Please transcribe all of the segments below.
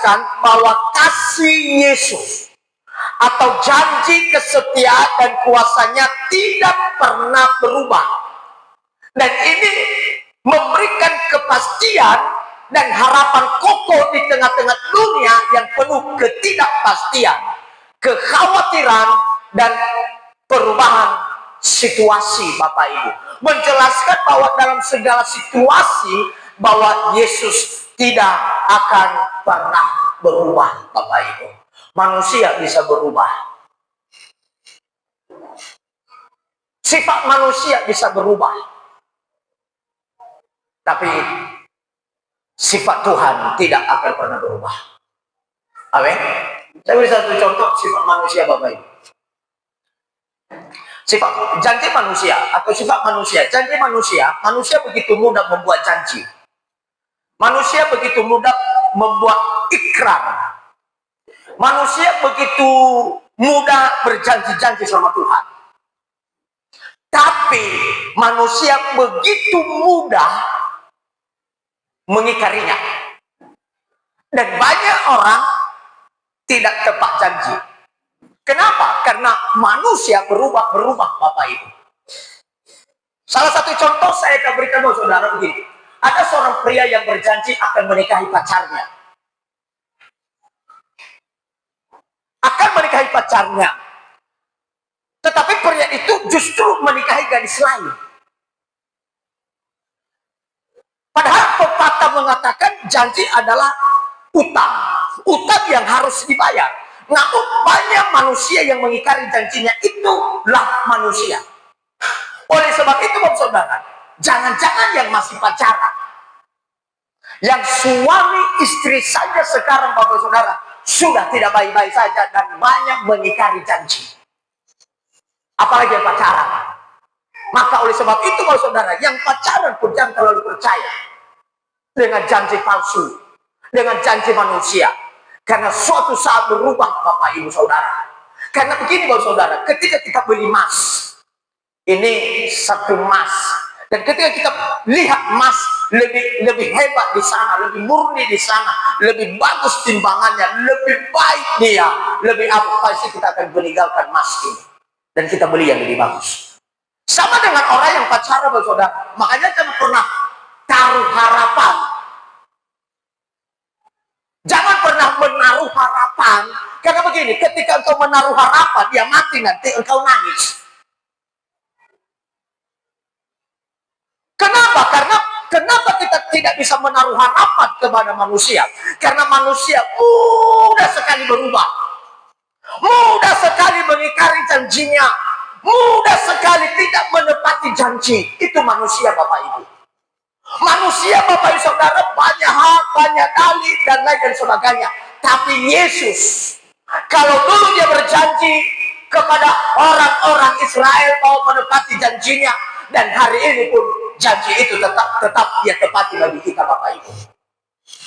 menjelaskan bahwa kasih Yesus atau janji kesetiaan dan kuasanya tidak pernah berubah. Dan ini memberikan kepastian dan harapan kokoh di tengah-tengah dunia yang penuh ketidakpastian, kekhawatiran, dan perubahan situasi, Bapak Ibu. Menjelaskan bahwa dalam segala situasi, bahwa Yesus tidak akan pernah berubah, Bapak Ibu. Manusia bisa berubah. Sifat manusia bisa berubah. Tapi sifat Tuhan tidak akan pernah berubah. Amin. Saya beri satu contoh sifat manusia, Bapak Ibu. Sifat janji manusia atau sifat manusia. Janji manusia, manusia begitu mudah membuat janji. Manusia begitu mudah membuat ikrar. Manusia begitu mudah berjanji-janji sama Tuhan. Tapi manusia begitu mudah mengingkarinya. Dan banyak orang tidak tepat janji. Kenapa? Karena manusia berubah-berubah, Bapak Ibu. Salah satu contoh saya akan berikan kepada saudara begini. Ada seorang pria yang berjanji akan menikahi pacarnya. Akan menikahi pacarnya. Tetapi pria itu justru menikahi gadis lain. Padahal pepatah mengatakan janji adalah utang. Utang yang harus dibayar. Namun banyak manusia yang mengingkari janjinya, itulah manusia. Oleh sebab itu, Bapak Saudara, jangan-jangan yang masih pacaran, yang suami istri saja sekarang, Bapak Saudara, sudah tidak baik-baik saja dan banyak mengingkari janji. Apalagi yang pacaran. Maka oleh sebab itu, Bapak Saudara, yang pacaran pun jangan terlalu percaya dengan janji palsu, dengan janji manusia. Karena suatu saat berubah, Bapak Ibu Saudara. Karena begini, Bapak Saudara, ketika kita beli emas, ini satu emas, dan ketika kita lihat emas lebih hebat di sana, lebih murni di sana, lebih bagus timbangannya, lebih baik dia, lebih apa, pasti kita akan meninggalkan emas ini dan kita beli yang lebih bagus. Sama dengan orang yang pacaran, Bapak Saudara. Makanya jangan pernah taruh harapan. Jangan pernah menaruh harapan. Karena begini, ketika engkau menaruh harapan, dia mati nanti engkau nangis. Kenapa? Kenapa kita tidak bisa menaruh harapan kepada manusia? Karena manusia mudah sekali berubah. Mudah sekali mengingkari janjinya. Mudah sekali tidak menepati janji. Itu manusia, Bapak Ibu. Manusia, Bapak Ibu Saudara, banyak hak, banyak dalih, dan lain dan sebagainya. Tapi Yesus, kalau dulu dia berjanji kepada orang-orang Israel mau menepati janjinya, dan hari ini pun janji itu tetap dia tepati bagi kita, Bapak Ibu.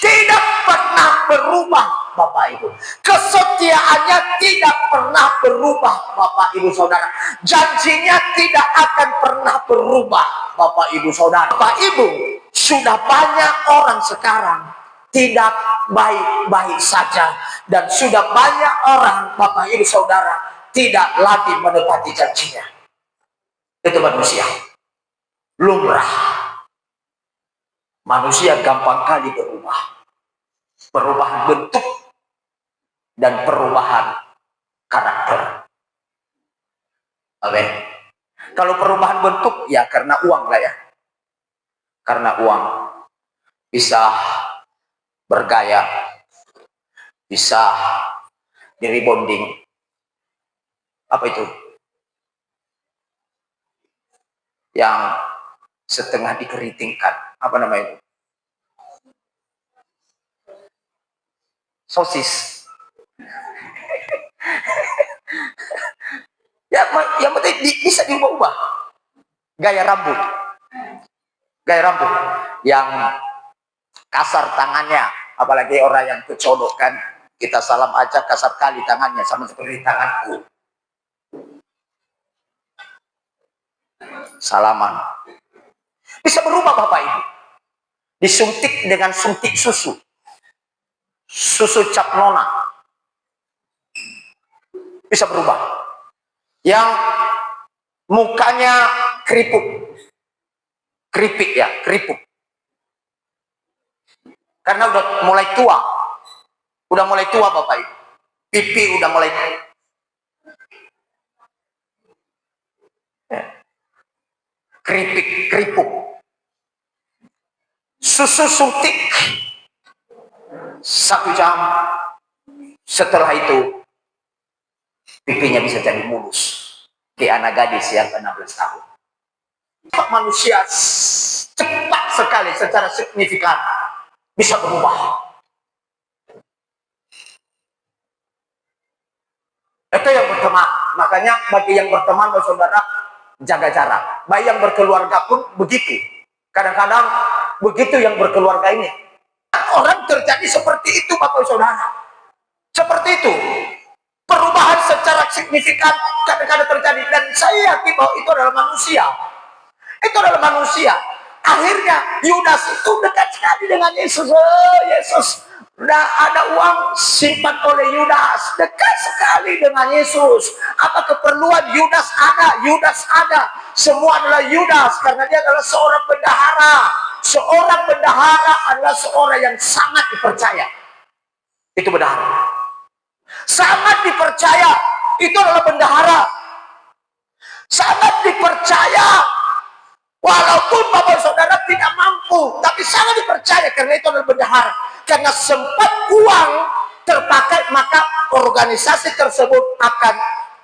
Tidak pernah berubah, Bapak Ibu. Kesetiaannya tidak pernah berubah, Bapak Ibu Saudara. Janjinya tidak akan pernah berubah, Bapak Ibu Saudara. Bapak Ibu, sudah banyak orang sekarang tidak baik-baik saja. Dan sudah banyak orang, Bapak Ibu Saudara, tidak lagi menepati janjinya. Itu manusia. Lumrah. Manusia gampang kali berubah. Perubahan bentuk dan perubahan karakter. Amin. Kalau perubahan bentuk, ya karena uang lah ya. Karena uang bisa bergaya, bisa di-rebonding. Apa itu? Yang setengah dikeritingkan. Apa namanya itu? Sosis. Yang penting bisa diubah-ubah. Gaya rambut. Gaya rambut. Yang kasar tangannya. Apalagi orang yang kecodok kan. Kita salam aja kasar kali tangannya. Sama seperti tanganku. Salaman. Bisa berubah, Bapak Ibu. Disuntik dengan suntik susu. susu cap nona bisa berubah. Yang mukanya keripik ya, keripuk. Karena udah mulai tua Bapak Ibu. Pipi udah mulai keripuk. Susu suntik 1 jam, setelah itu pipinya bisa jadi mulus kayak anak gadis yang 16 tahun. Manusia cepat sekali secara signifikan bisa berubah. Itu yang berteman. Makanya bagi yang berteman, saudara, jaga jarak. Baik yang berkeluarga pun begitu. Kadang-kadang begitu yang berkeluarga ini. Orang terjadi seperti itu, Bapak Saudara. Seperti itu. Perubahan secara signifikan kadang-kadang terjadi. Dan saya yakin bahwa itu adalah manusia. Itu adalah manusia. Akhirnya Yudas itu dekat sekali dengan Yesus. Oh, Yesus, udah ada uang simpan oleh Yudas. Dekat sekali dengan Yesus. Apa keperluan Yudas ada. Semua adalah Yudas karena dia adalah seorang bendahara. Seorang bendahara adalah seorang yang sangat dipercaya. Itu bendahara. Sangat dipercaya. Itu adalah bendahara. Sangat dipercaya. Walaupun Bapak Saudara tidak mampu, tapi sangat dipercaya karena itu adalah bendahara. Karena sempat uang terpakai, maka organisasi tersebut akan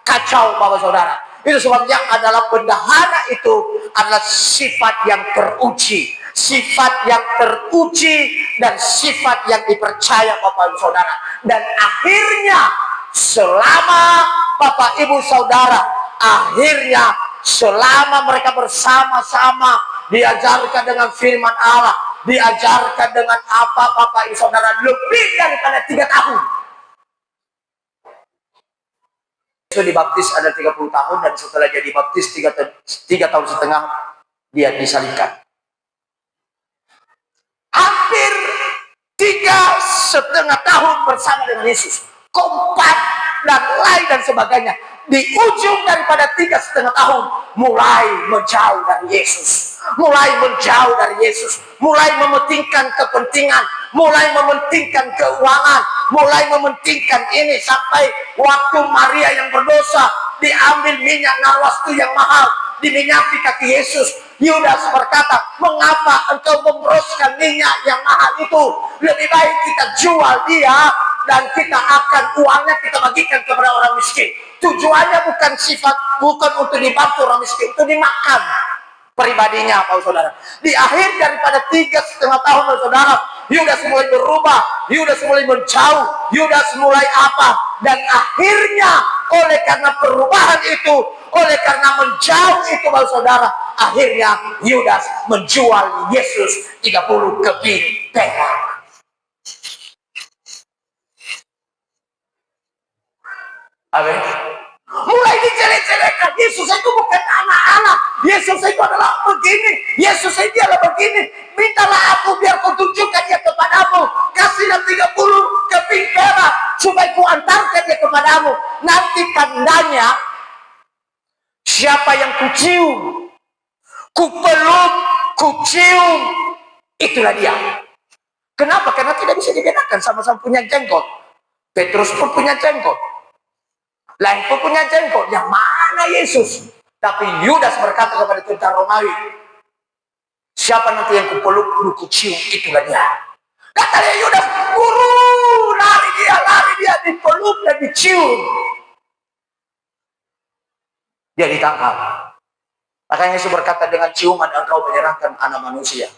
kacau, Bapak Saudara. Itu sebabnya adalah bendahara itu adalah sifat yang teruji. Sifat yang teruji dan sifat yang dipercaya, Bapak Ibu Saudara. Dan akhirnya selama Bapak Ibu Saudara, akhirnya selama mereka bersama-sama diajarkan dengan firman Allah, diajarkan dengan apa Bapak Ibu Saudara, lebih daripada 3 tahun. Yesus dibaptis ada 30 tahun dan setelah dia dibaptis 3 tahun setengah dia disalibkan. Hampir 3,5 tahun bersama dengan Yesus, kompak dan lain dan sebagainya. Di ujung daripada 3,5 tahun mulai menjauh dari Yesus, mulai mementingkan kepentingan, mulai mementingkan keuangan, mulai mementingkan ini, sampai waktu Maria yang berdosa diambil minyak narwastu yang mahal, diminyaki kaki Yesus. Yudas berkata, mengapa engkau memboroskan minyak yang mahal itu? Lebih baik kita jual dia dan kita akan uangnya kita bagikan kepada orang miskin. Tujuannya bukan untuk dibantu orang miskin, untuk dimakan pribadinya, Pak Saudara. Di akhir daripada 3,5 tahun, Pak Saudara, Yudas mulai berubah, Yudas mulai menjauh, Yudas mulai apa? Dan akhirnya oleh karena perubahan itu, oleh karena menjauh itu, Pak Saudara, akhirnya Yudas menjual Yesus 30 keping perak. Amin. Mulai dijelek-jelekan, Yesus itu bukan anak-anak, Yesus itu adalah begini, Yesus itu adalah begini. Mintalah aku biar kau tunjukkan dia kepadamu. Kasihlah 30 keping perak supaya ku antarkan dia kepadamu. Nanti tandanya siapa yang kucium, ku peluk, ku cium, itulah dia. Kenapa? Karena tidak bisa dibedakan, sama-sama punya jenggot. Petrus pun punya jenggot, lain pun punya jenggot. Yang mana Yesus? Tapi Yudas berkata kepada tentara Romawi, siapa nanti yang kupeluk, kucium, itulah dia. Kata dia Yudas, guru, lari dia, dipeluk dan dicium. Dia ditangkap. Makanya Yesus berkata, dengan ciuman engkau menyerahkan anak manusia.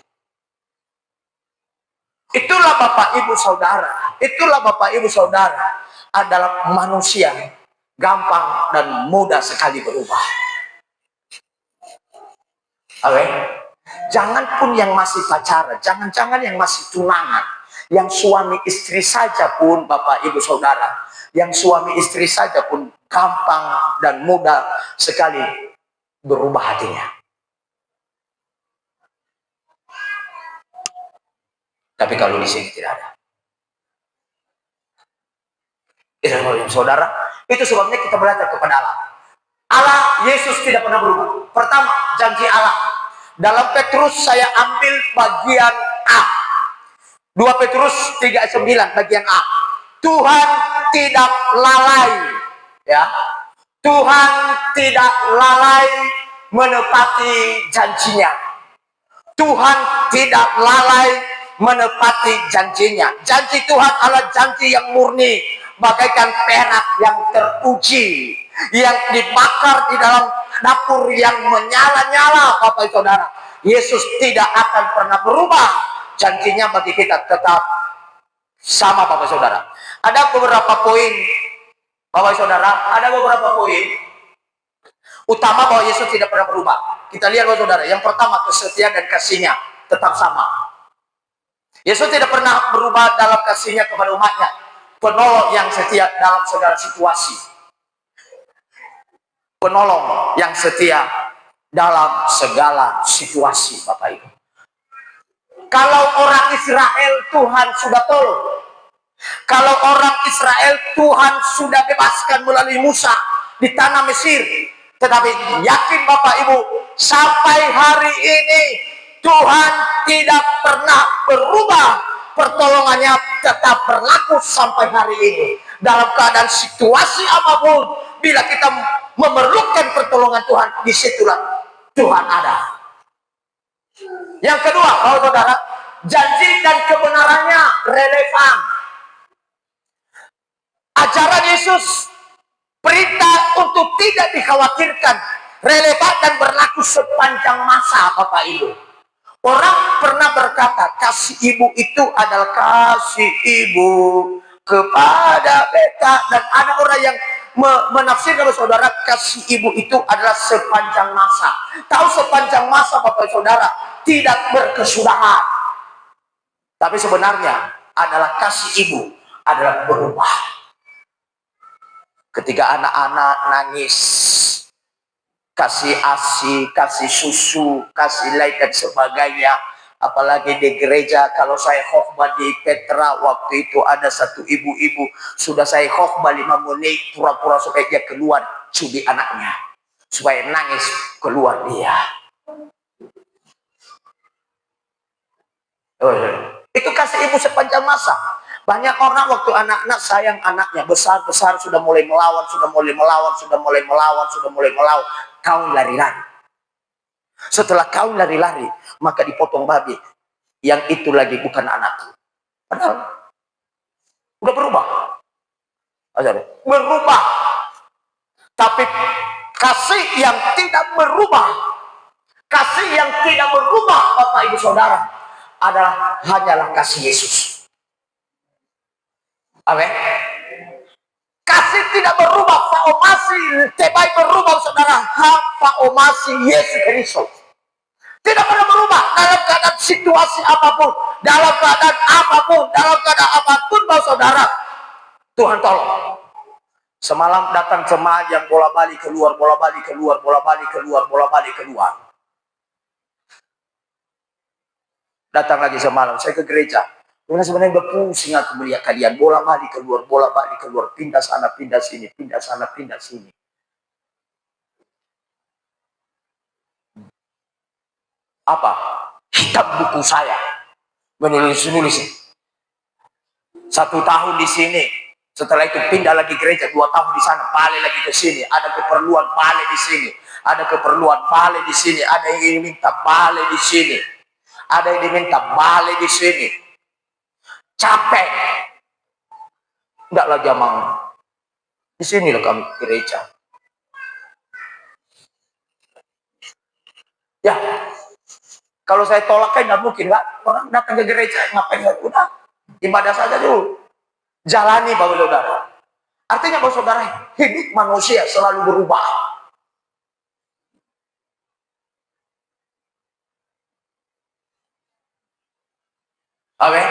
Itulah Bapak Ibu Saudara, adalah manusia gampang dan mudah sekali berubah. Oke? Jangan pun yang masih pacaran, jangan-jangan yang masih tunangan, yang suami istri saja pun, Bapak Ibu Saudara, yang suami istri saja pun gampang dan mudah sekali berubah hatinya. Tapi kalau di sini tidak ada. Saudara, itu sebabnya kita belajar kepada Allah. Allah, Yesus tidak pernah berubah. Pertama, janji Allah. Dalam Petrus saya ambil bagian A. 2 Petrus 3:9 bagian A. Tuhan tidak lalai, ya. Tuhan tidak lalai menepati janjinya. Tuhan tidak lalai menepati janjinya. Janji Tuhan adalah janji yang murni, bagaikan perak yang teruji, yang dibakar di dalam dapur yang menyala-nyala. Bapak Saudara, Yesus tidak akan pernah berubah. Janjinya bagi kita tetap sama, Bapak Saudara. Ada beberapa poin, Bapak Saudara, ada beberapa poin utama bahwa Yesus tidak pernah berubah. Kita lihat, Bapak Saudara. Yang pertama, kesetiaan dan kasihnya tetap sama. Yesus tidak pernah berubah dalam kasihnya kepada umatnya. Penolong yang setia dalam segala situasi. Penolong yang setia dalam segala situasi, Bapak Ibu. Kalau orang Israel, Tuhan sudah tolong. Kalau orang Israel, Tuhan sudah bebaskan melalui Musa di tanah Mesir. Tetapi yakin Bapak Ibu, sampai hari ini Tuhan tidak pernah berubah. Pertolongannya tetap berlaku sampai hari ini. Dalam keadaan situasi apapun, bila kita memerlukan pertolongan Tuhan, disitulah Tuhan ada. Yang kedua, Saudara, janji dan kebenarannya relevan. Ajaran Yesus, perintah untuk tidak dikhawatirkan, relevan dan berlaku sepanjang masa, Bapak Ibu. Orang pernah berkata, kasih ibu itu adalah kasih ibu kepada beta. Dan ada orang yang menafsirkan, Saudara, kasih ibu itu adalah sepanjang masa. Tahu sepanjang masa, Bapak Saudara, tidak berkesudahan. Tapi sebenarnya adalah kasih ibu adalah berubah. Ketika anak-anak nangis, kasih ASI, kasih susu, kasih lain dan sebagainya. Apalagi di gereja, kalau saya khotbah di Petra, waktu itu ada satu ibu-ibu, sudah saya khotbah 5 menit, pura-pura supaya dia keluar, cubit anaknya. Supaya nangis, keluar dia. Itu kasih ibu sepanjang masa. Banyak orang waktu anak-anak sayang anaknya, besar-besar sudah mulai melawan, sudah mulai melawan, sudah mulai melawan, sudah mulai melawan. Kau lari-lari. Setelah kau lari-lari, maka dipotong babi. Yang itu lagi bukan anakku. Padahal udah berubah. Berubah. Tapi kasih yang tidak berubah, kasih yang tidak berubah, Bapak Ibu Saudara, adalah hanyalah kasih Yesus. Amin. Kasih tidak berubah, faomasi tebai berubah, Saudara. Faomasi Yesus Kristus tidak pernah berubah dalam keadaan situasi apapun, dalam keadaan apapun, dalam keadaan apapun, Bapak Saudara. Tuhan tolong. Semalam datang jemaah yang bola balik keluar, bola balik keluar, bola balik keluar, bola balik keluar. Datang lagi semalam, saya ke gereja. Karena sebenarnya berpusing aku melihat kalian bola balik keluar, pindah sana, pindah sini, pindah sana, pindah sini. Apa? Hitam buku saya menulis-nulis. 1 tahun di sini, setelah itu pindah lagi gereja, 2 tahun di sana, balik lagi ke sini. Ada keperluan balik di sini, ada keperluan balik di sini, ada yang ingin minta balik di sini, ada yang diminta balik di sini. Capek. Enggak lagi mau. Di sinilah kami gereja. Ya, kalau saya tolak kan nggak mungkin, nggak. Orang datang ke gereja ngapain? Udah ibadah saja dulu. Jalani, Bapak Saudara. Artinya, Bapak Saudara, hidup manusia selalu berubah. Amin.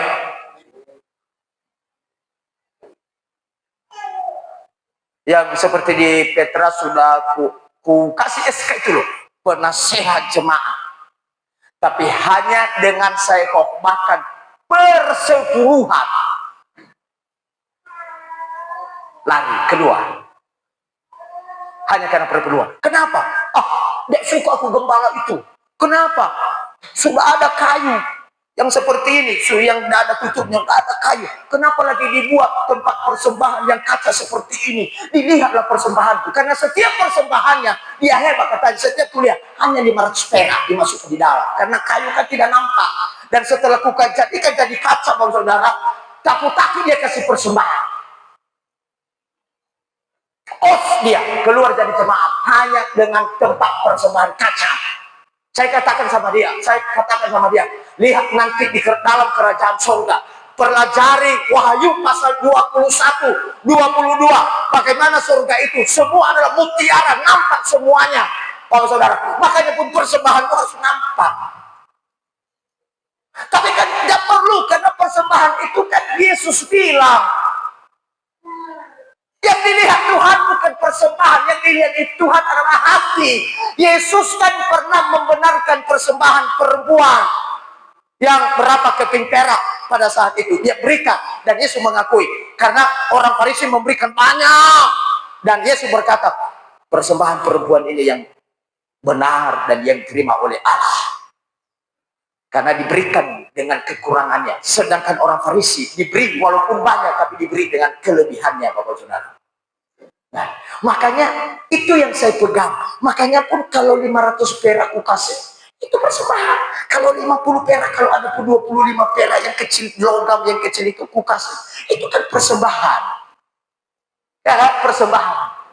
Yang seperti di Petra sudah ku kasih SK itu loh, penasehat jemaah. Tapi hanya dengan saya khotbahkan persetujuan. lari keluar. Hanya karena perpuluhan. Kenapa? Tidak suka aku gembala itu. Kenapa? Sudah ada kayu yang seperti ini, yang tidak ada tutupnya, tidak ada kayu. Kenapa lagi dibuat tempat persembahan yang kaca seperti ini? Dilihatlah persembahan itu. Karena setiap persembahannya, dia hebat katanya. Setiap kuliah, hanya 500 perak dimasukkan di dalam. Karena kayu kan tidak nampak. Dan setelah kukan jadikan jadi kaca, bang saudara, takut-takut dia kasih persembahan. Dia keluar dari jemaat hanya dengan tempat persembahan kaca. Saya katakan sama dia, lihat nanti di dalam kerajaan surga. Pelajari Wahyu pasal 21, 22. Bagaimana surga itu? Semua adalah mutiara, nampak semuanya. Pak saudara, makanya pun persembahan itu harus nampak. Tapi kan tidak perlu, karena persembahan itu kan Yesus bilang. Yang dilihat Tuhan bukan persembahan, yang dilihat Tuhan adalah hati. Yesus kan pernah membenarkan persembahan perempuan yang berapa keping perak pada saat itu. Dia berikan, dan Yesus mengakui. Karena orang Farisi memberikan banyak. Dan Yesus berkata, persembahan perempuan ini yang benar dan yang diterima oleh Allah. Karena diberikan dengan kekurangannya. Sedangkan orang Farisi diberi walaupun banyak, tapi diberi dengan kelebihannya, Bapak Saudara. Nah, makanya itu yang saya pegang. Makanya pun kalau 500 perak aku kasih, itu persembahan. Kalau 50 perak, kalau ada 25 perak yang kecil, logam yang kecil itu aku kasih, itu kan persembahan. Ya kan? Persembahan.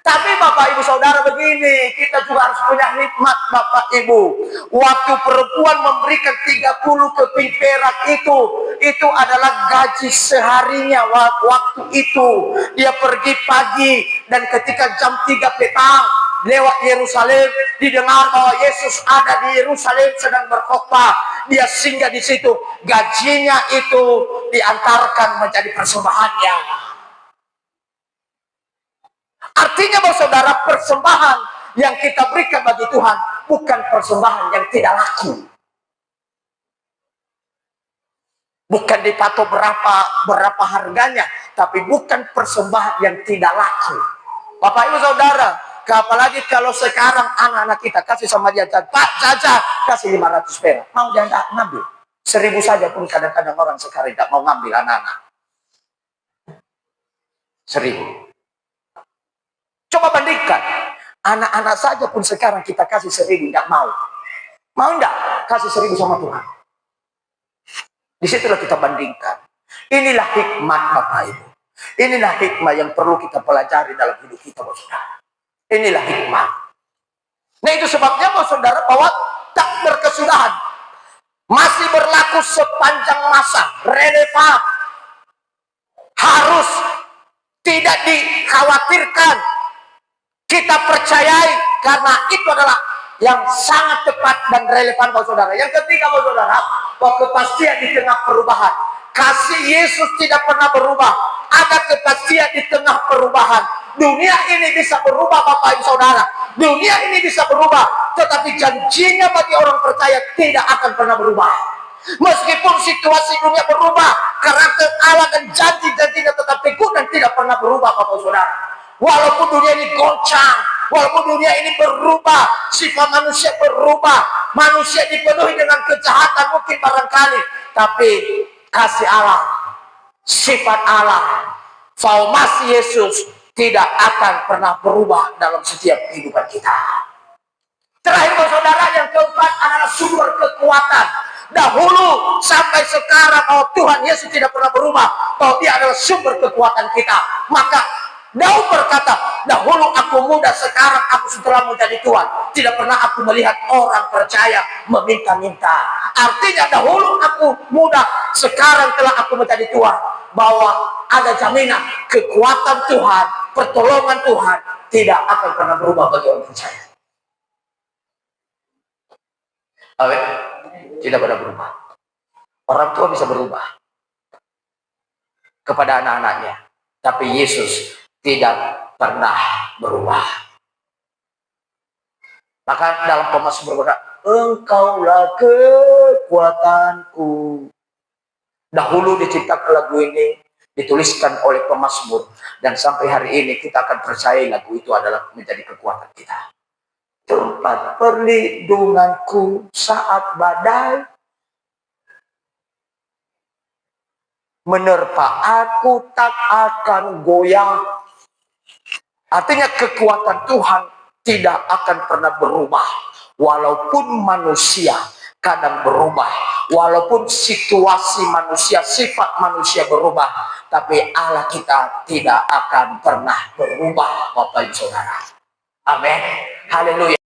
Tapi Bapak Ibu Saudara begini, kita juga harus punya nikmat Bapak Ibu. Waktu perempuan memberikan 30 keping perak itu adalah gaji seharinya waktu itu. Dia pergi pagi, dan ketika jam 3 petang lewat Yerusalem, didengar bahwa Yesus ada di Yerusalem sedang berkhotbah. Dia singgah di situ, gajinya itu diantarkan menjadi persembahannya. Artinya bahwa saudara, persembahan yang kita berikan bagi Tuhan bukan persembahan yang tidak laku. Bukan dipatok berapa harganya, tapi bukan persembahan yang tidak laku. Bapak Ibu Saudara, apalagi kalau sekarang anak-anak kita kasih sama dia, Pak Jaja kasih 500 perak, mau dia tidak ngambil. 1000 saja pun kadang-kadang orang sekarang tidak mau ngambil anak-anak. 1000. Coba bandingkan, anak-anak saja pun sekarang kita kasih 1000 tidak mau. Mau enggak kasih 1000 sama Tuhan? Disitulah kita bandingkan. Inilah hikmat Bapak Ibu. Inilah hikmah yang perlu kita pelajari dalam hidup kita, saudara. Inilah hikmah. Nah, itu sebabnya saudara, bahwa tak berkesudahan masih berlaku sepanjang masa, relevan, harus tidak dikhawatirkan. Kita percayai, karena itu adalah yang sangat tepat dan relevan, Bapak Saudara. Yang ketiga, Bapak Saudara, bahwa kepastian di tengah perubahan. Kasih Yesus tidak pernah berubah. Ada kepastian di tengah perubahan. Dunia ini bisa berubah, Bapak Ibu Saudara. Dunia ini bisa berubah, tetapi janjinya bagi orang percaya tidak akan pernah berubah. Meskipun situasi dunia berubah, karakter Allah dan janji-janjinya tetap teguh dan tidak pernah berubah, Bapak Saudara. Walaupun dunia ini goncang, walaupun dunia ini berubah, sifat manusia berubah, manusia dipenuhi dengan kejahatan mungkin barangkali, tapi kasih Allah, sifat Allah, formasi Yesus tidak akan pernah berubah dalam setiap kehidupan kita. Terakhir, saudara, yang keempat adalah sumber kekuatan. Dahulu sampai sekarang, bahwa Tuhan Yesus tidak pernah berubah, bahwa Dia adalah sumber kekuatan kita. Maka Daud berkata, dahulu aku muda, sekarang aku setelah menjadi tua. Tidak pernah aku melihat orang percaya meminta-minta. Artinya dahulu aku muda, sekarang telah aku menjadi tua. Bahwa ada jaminan kekuatan Tuhan, pertolongan Tuhan tidak akan pernah berubah bagi orang percaya. Amin. Tidak pernah berubah. Orang tua bisa berubah kepada anak-anaknya, tapi Yesus tidak pernah berubah. Maka dalam Mazmur berkata, Engkaulah kekuatanku. Dahulu diciptakan lagu ini, dituliskan oleh pemazmur, dan sampai hari ini kita akan percaya lagu itu adalah menjadi kekuatan kita. Tempat perlindunganku saat badai menerpa aku, tak akan goyah. Artinya kekuatan Tuhan tidak akan pernah berubah. Walaupun manusia kadang berubah, walaupun situasi manusia, sifat manusia berubah, tapi Allah kita tidak akan pernah berubah, Bapak Ibu Saudara. Amin. Haleluya.